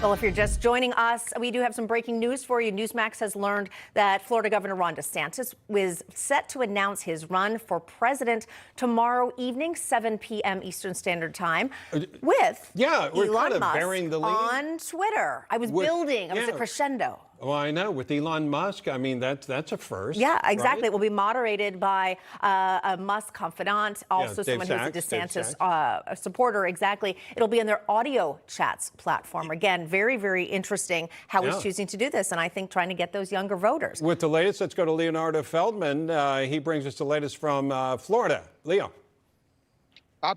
Well, if you're just joining us, we do have some breaking news for you. Newsmax has learned that Florida Governor Ron DeSantis was set to announce his run for president tomorrow evening, 7 p.m. Eastern Standard Time, with Elon Musk on Twitter. I was a crescendo. Well, I know. With Elon Musk, I mean, that's a first. Yeah, exactly. Right? It will be moderated by a Musk confidant, also someone who's a DeSantis supporter. Exactly. It'll be on their audio chats platform. Again, very, very interesting how he's choosing to do this, and I think trying to get those younger voters. With the latest, let's go to Leonardo Feldman. He brings us the latest from Florida. Leo.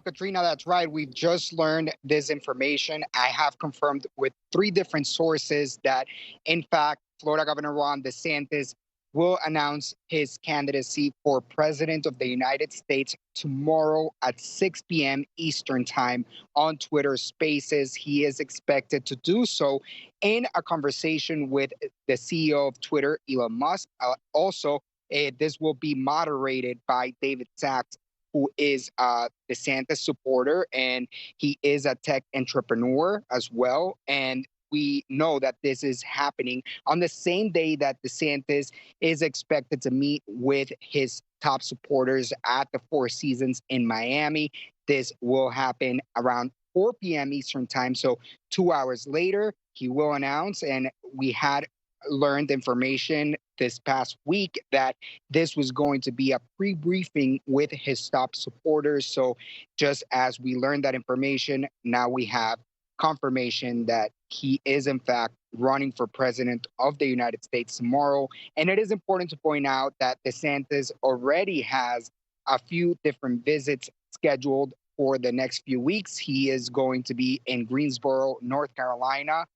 Katrina, that's right. We've just learned this information. I have confirmed with 3 different sources that, in fact, Florida Governor Ron DeSantis will announce his candidacy for president of the United States tomorrow at 6 p.m. Eastern Time on Twitter Spaces. He is expected to do so in a conversation with the CEO of Twitter, Elon Musk. Also, this will be moderated by David Sachs, who is a DeSantis supporter, and he is a tech entrepreneur as well. And we know that this is happening on the same day that DeSantis is expected to meet with his top supporters at the Four Seasons in Miami. This will happen around 4 p.m. Eastern Time. So 2 hours later, he will announce, and we had learned information this past week that this was going to be a pre-briefing with his top supporters. So just as we learned that information, now we have confirmation that he is in fact running for president of the United States tomorrow. And it is important to point out that DeSantis already has a few different visits scheduled for the next few weeks. He is going to be in Greensboro, North Carolina,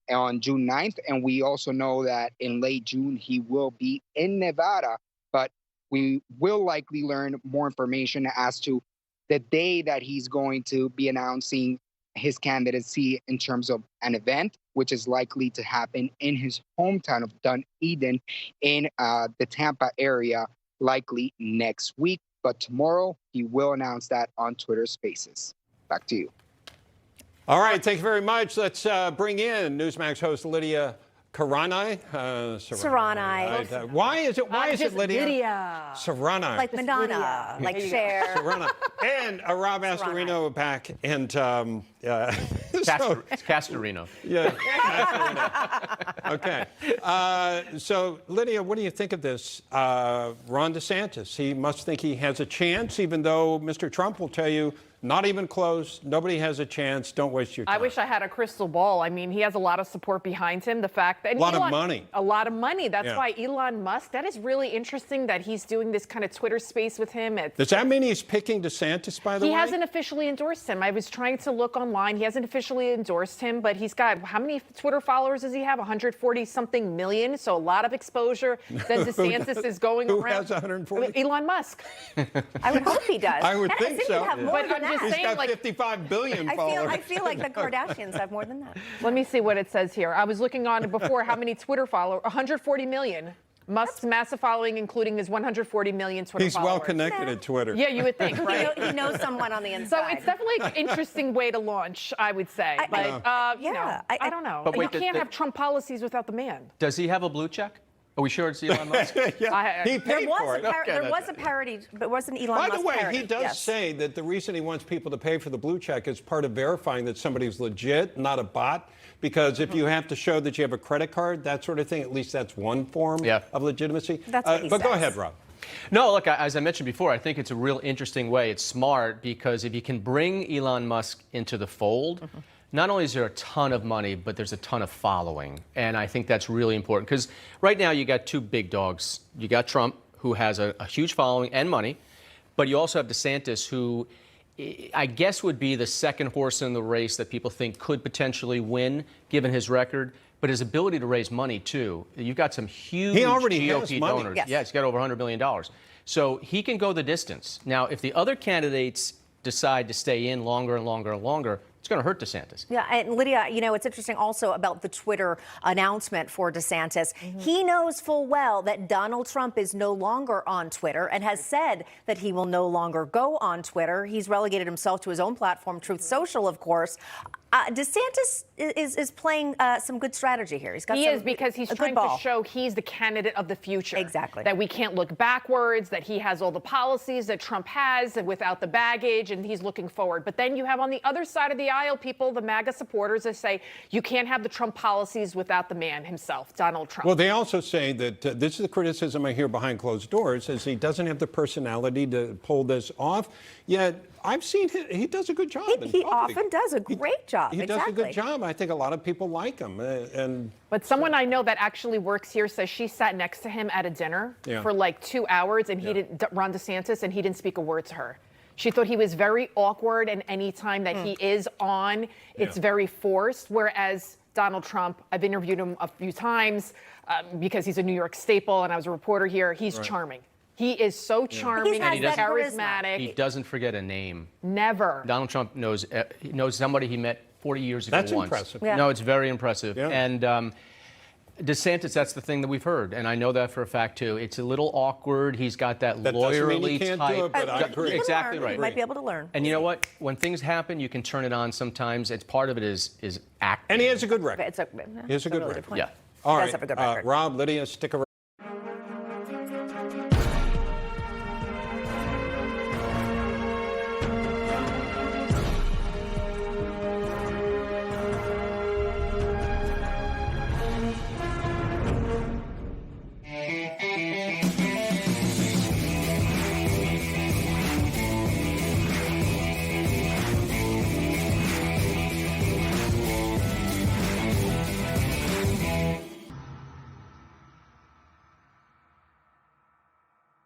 on June 9th. And we also know that in late June, he will be in Nevada. But we will likely learn more information as to the day that he's going to be announcing his candidacy in terms of an event, which is likely to happen in his hometown of Dunedin in the Tampa area, likely next week. But tomorrow, he will announce that on Twitter Spaces. Back to you. All right, thank you very much. Let's bring in Newsmax host Lydia Serrani. Why is it Lydia? Serrani. Like Madonna, like Cher. Serrani. And Rob Astorino back. And Castorino. Yeah. Okay. So, Lydia, what do you think of this? Ron DeSantis, he must think he has a chance, even though Mr. Trump will tell you, not even close. Nobody has a chance. Don't waste your time. I wish I had a crystal ball. I mean, he has a lot of support behind him. The fact that a lot of money. A lot of money. That's why Elon Musk. That is really interesting that he's doing this kind of Twitter space with him. Does that mean he's picking DeSantis, by the way? He hasn't officially endorsed him. I was trying to look online. He hasn't officially endorsed him, but he's got, how many Twitter followers does he have? 140 something million. So a lot of exposure. Then DeSantis is going Who around. has 140? Elon Musk. I would hope he does. I would think so. But I'm just saying, He's got like, 55 billion followers. I feel like the Kardashians have more than that. Let me see what it says here. I was looking on it before how many Twitter followers. 140 million. Musk's massive following, including his 140 million Twitter followers. He's well connected at Twitter. Yeah, you would think, right? He knows someone on the inside. So it's definitely an interesting way to launch, I would say. But, you know, I don't know. But wait, you can't have Trump policies without the man. Does he have a blue check? Are we sure it's Elon Musk? He paid for it. There was a parody, but it wasn't Elon Musk. By the way, parody. he does say that the reason he wants people to pay for the blue check is part of verifying that somebody's legit, not a bot. Because if you have to show that you have a credit card, that sort of thing, at least that's one form of legitimacy. That's what he but says. Go ahead, Rob. No, look, as I mentioned before, I think it's a real interesting way. It's smart because if you can bring Elon Musk into the fold, not only is there a ton of money, but there's a ton of following. And I think that's really important because right now you got 2 big dogs. You got Trump, who has a huge following and money, but you also have DeSantis, who I guess would be the second horse in the race that people think could potentially win, given his record, but his ability to raise money, too. You've got some huge GOP donors. Yes. Yeah, he's got over $100 million. So he can go the distance. Now, if the other candidates decide to stay in longer and longer and longer, it's going to hurt DeSantis. Yeah, and Lydia, you know, it's interesting also about the Twitter announcement for DeSantis. He knows full well that Donald Trump is no longer on Twitter and has said that he will no longer go on Twitter. He's relegated himself to his own platform, Truth Social, of course. DeSantis is playing some good strategy here. He is, because he's trying to show he's the candidate of the future. Exactly. That we can't look backwards, that he has all the policies that Trump has without the baggage, and he's looking forward. But then you have on the other side of the aisle people, the MAGA supporters, that say you can't have the Trump policies without the man himself, Donald Trump. Well, they also say that this is the criticism I hear behind closed doors, is he doesn't have the personality to pull this off. Yet I've seen he does a good job. He often does a great job. He does a good job. I think a lot of people like him. But someone I know that actually works here says she sat next to him at a dinner for like 2 hours, and he didn't, Ron DeSantis, and he didn't speak a word to her. She thought he was very awkward, and any time that he is on, it's very forced. Whereas Donald Trump, I've interviewed him a few times because he's a New York staple, and I was a reporter here. He's charming. He is so charming and charismatic. He doesn't forget a name. Never. Donald Trump knows somebody he met 40 years ago That's once. impressive. Yeah. No, it's very impressive. Yeah. And DeSantis, that's the thing that we've heard, and I know that for a fact too. It's a little awkward. He's got that That doesn't mean lawyerly he can't type. do it, but I agree. Exactly right. He might be able to learn. And you know what? When things happen, you can turn it on sometimes. It's part of it is acting. And he has a good record. It's a, He has a good really record. point. Yeah. All He right, does have a good record. Rob, Lydia, stick around.